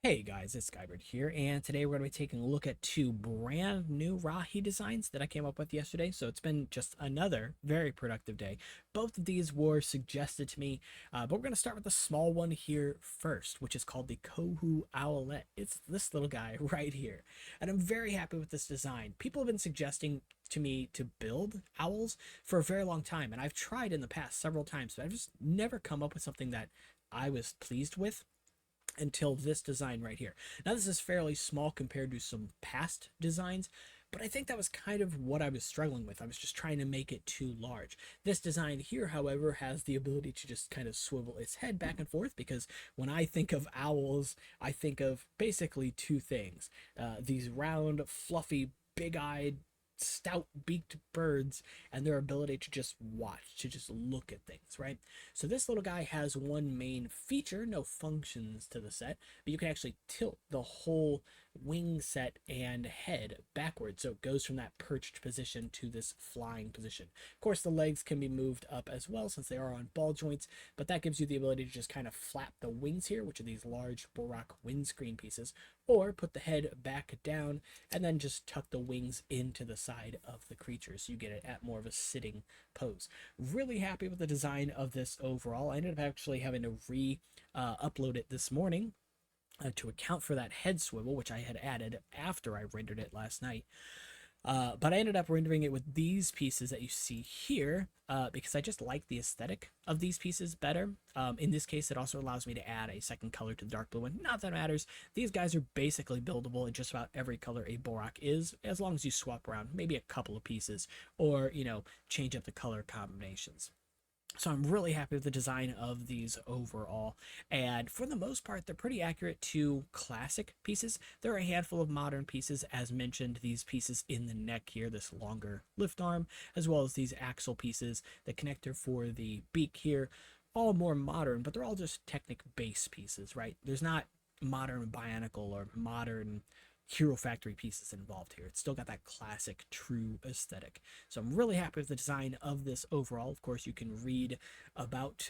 Hey guys, it's Skybird here, and today we're going to be taking a look at two brand new Rahi designs that I came up with yesterday. So it's been just another very productive day. Both of these were suggested to me, but we're going to start with the small one here first, which is called the Kohu Owlet. It's this little guy right here, and I'm very happy with this design. People have been suggesting to me to build owls for a very long time, and I've tried in the past several times, but I've just never come up with something that I was pleased with until this design right here. Now this is fairly small compared to some past designs, but I think that was kind of what I was struggling with. I was just trying to make it too large. This design here, however, has the ability to just kind of swivel its head back and forth, because when I think of owls, I think of basically two things. These round, fluffy, big-eyed, stout beaked birds, and their ability to just watch, to just look at things, right? So this little guy has one main feature, no functions to the set, but you can actually tilt the whole wing set and head backwards, so it goes from that perched position to this flying position. Of course, the legs can be moved up as well since they are on ball joints, but that gives you the ability to just kind of flap the wings here, which are these large Borak windscreen pieces, or put the head back down and then just tuck the wings into the side of the creature so you get it at more of a sitting pose. Really happy with the design of this overall. I ended up actually having to upload it this morning to account for that head swivel, which I had added after I rendered it last night. But I ended up rendering it with these pieces that you see here because I just like the aesthetic of these pieces better. In this case, it also allows me to add a second color to the dark blue one. Not that it matters. These guys are basically buildable in just about every color a Borak is, as long as you swap around maybe a couple of pieces or, change up the color combinations. So I'm really happy with the design of these overall, and for the most part they're pretty accurate to classic pieces. There are a handful of modern pieces, as mentioned, these pieces in the neck here, this longer lift arm, as well as these axle pieces, the connector for the beak here, all more modern, but they're all just Technic base pieces, right? There's not modern Bionicle or modern Hero Factory pieces involved here. It's still got that classic true aesthetic. So I'm really happy with the design of this overall. Of course, you can read about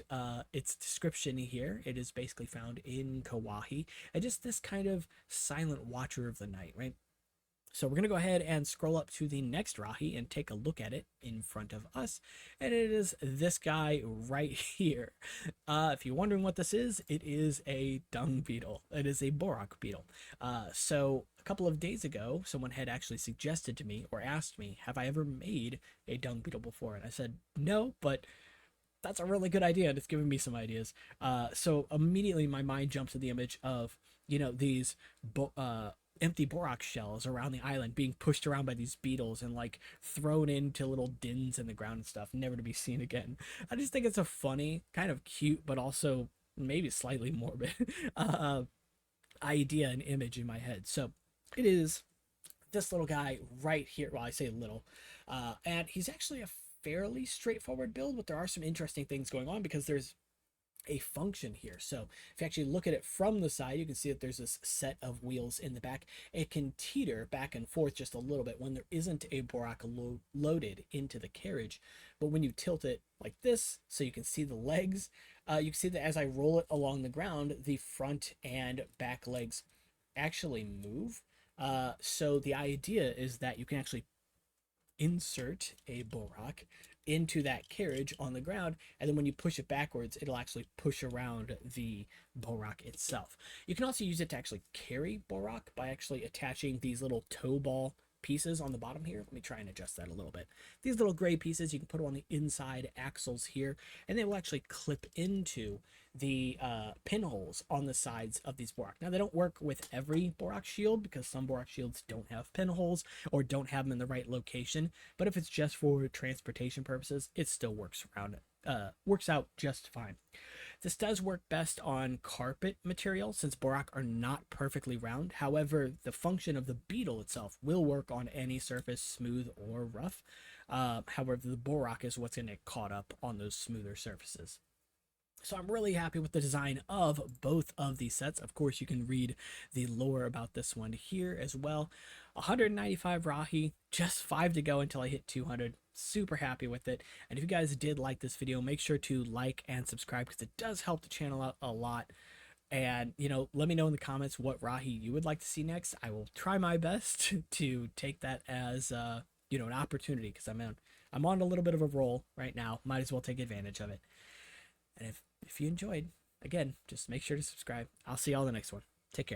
its description here. It is basically found in Kawaii, and just this kind of silent watcher of the night, right? So we're going to go ahead and scroll up to the next Rahi and take a look at it in front of us. And it is this guy right here. If you're wondering what this is, it is a dung beetle. It is a Borak beetle. So a couple of days ago, someone had actually suggested to me or asked me, have I ever made a dung beetle before? And I said, no, but that's a really good idea, and it's giving me some ideas. So immediately my mind jumps to the image of, these empty borax shells around the island being pushed around by these beetles and like thrown into little dens in the ground and stuff, never to be seen again. I just think it's a funny, kind of cute, but also maybe slightly morbid uh, idea and image in my head. So it is this little guy right here. Well, I say little, and he's actually a fairly straightforward build, but there are some interesting things going on because there's a function here. So if you actually look at it from the side, you can see that there's this set of wheels in the back. It can teeter back and forth just a little bit when there isn't a Borak loaded into the carriage. But when you tilt it like this, so you can see the legs, you can see that as I roll it along the ground, the front and back legs actually move. So the idea is that you can actually insert a Borak into that carriage on the ground, and then when you push it backwards, it'll actually push around the Borak itself. You can also use it to actually carry Borak by actually attaching these little toe ball pieces on the bottom here. Let me try and adjust that a little bit. These little gray pieces, you can put on the inside axles here, and they will actually clip into the pinholes on the sides of these Borak. Now, they don't work with every Borak shield because some Borak shields don't have pinholes or don't have them in the right location, but if it's just for transportation purposes, it still works out just fine. This does work best on carpet material since Borak are not perfectly round. However, the function of the beetle itself will work on any surface, smooth or rough. However, the Borak is what's going to get caught up on those smoother surfaces. So I'm really happy with the design of both of these sets. Of course, you can read the lore about this one here as well. 195 Rahi, just 5 to go until I hit 200. Super happy with it. And if you guys did like this video, make sure to like and subscribe because it does help the channel out a lot. And, let me know in the comments what Rahi you would like to see next. I will try my best to take that as, an opportunity, because I'm on a little bit of a roll right now. Might as well take advantage of it. And if you enjoyed, again, just make sure to subscribe. I'll see y'all in the next one.